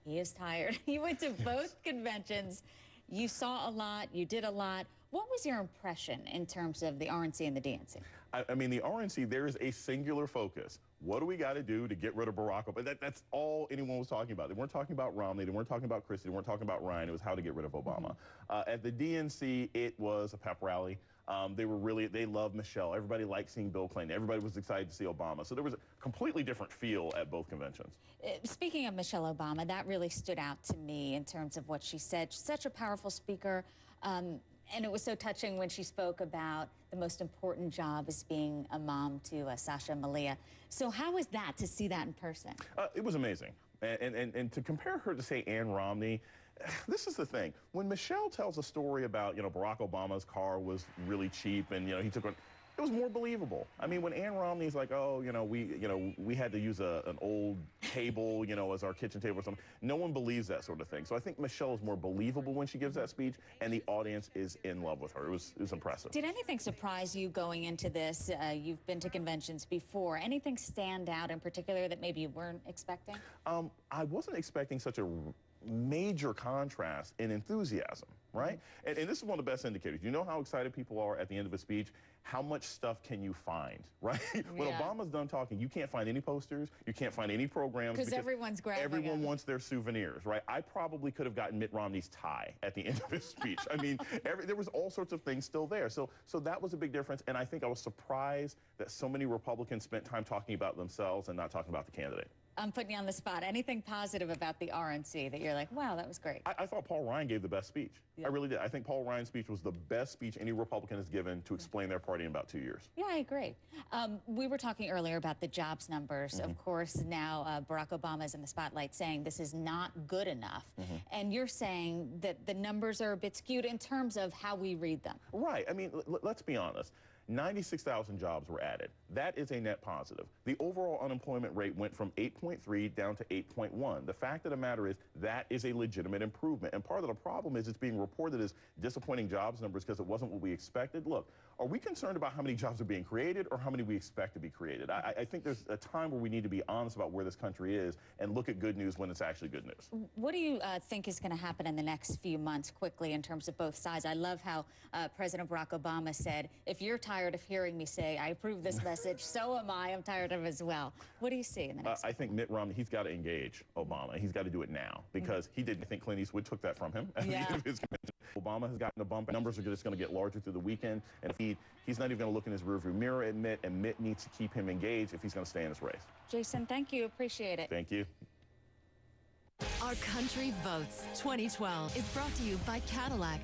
He is tired. You went to both conventions. You saw a lot. You did a lot. What was your impression in terms of the RNC and the DNC? I mean, the RNC, there is a singular focus. What do we got to do to get rid of Barack Obama? That's all anyone was talking about. They weren't talking about Romney. They weren't talking about Christie. They weren't talking about Ryan. It was how to get rid of Obama. At the DNC, it was a pep rally. They loved Michelle. Everybody liked seeing Bill Clinton. Everybody was excited to see Obama. So there was a completely different feel at both conventions. Speaking of Michelle Obama, that really stood out to me in terms of what she said. She's such a powerful speaker. And it was so touching when she spoke about the most important job is being a mom to Sasha and Malia. So how was that to see that in person? It was amazing. And to compare her to, say, Ann Romney, this is the thing. When Michelle tells a story about, Barack Obama's car was really cheap and, he took one, it was more believable. I mean, when Ann Romney's like, oh, we had to use an old table, as our kitchen table or something, no one believes that sort of thing. So I think Michelle is more believable when she gives that speech, and the audience is in love with her. It was impressive. Did anything surprise you going into this? You've been to conventions before. Anything stand out in particular that maybe you weren't expecting? I wasn't expecting such a major contrast in enthusiasm, right? And this is one of the best indicators. You know how excited people are at the end of a speech? How much stuff can you find, right? When Obama's done talking, you can't find any posters, you can't find any programs. Because everyone's grabbing Everyone them. wants their souvenirs, right? I probably could have gotten Mitt Romney's tie at the end of his speech. I mean, there was all sorts of things still there. So that was a big difference, and I think I was surprised that so many Republicans spent time talking about themselves and not talking about the candidate. I'm putting you on the spot. Anything positive about the RNC that you're like, wow, that was great? I thought Paul Ryan gave the best speech. I really did. I think Paul Ryan's speech was the best speech any Republican has given to explain their party in about 2 years. Yeah, I agree. We were talking earlier about the jobs numbers. Of course, now Barack Obama is in the spotlight saying this is not good enough. And you're saying that the numbers are a bit skewed in terms of how we read them. Right. I mean, let's be honest. 96,000 jobs were added. That is a net positive. The overall unemployment rate went from 8.3 down to 8.1. The fact of the matter is that is a legitimate improvement. And part of the problem is it's being reported as disappointing jobs numbers because it wasn't what we expected. Look, are we concerned about how many jobs are being created or how many we expect to be created? I think there's a time where we need to be honest about where this country is and look at good news when it's actually good news. What do you think is going to happen in the next few months quickly in terms of both sides? I love how President Barack Obama said, if you're tired of hearing me say, I approve this message, so am I. I'm tired of it as well. What do you see in the next I think Mitt Romney, he's got to engage Obama. He's got to do it now because he didn't think Clint Eastwood took that from him at the end of his convention. Obama has gotten a bump. Numbers are just going to get larger through the weekend. And if he's not even going to look in his rearview mirror at Mitt, and Mitt needs to keep him engaged if he's going to stay in this race. Jason, thank you. Appreciate it. Thank you. Our Country Votes 2012 is brought to you by Cadillac.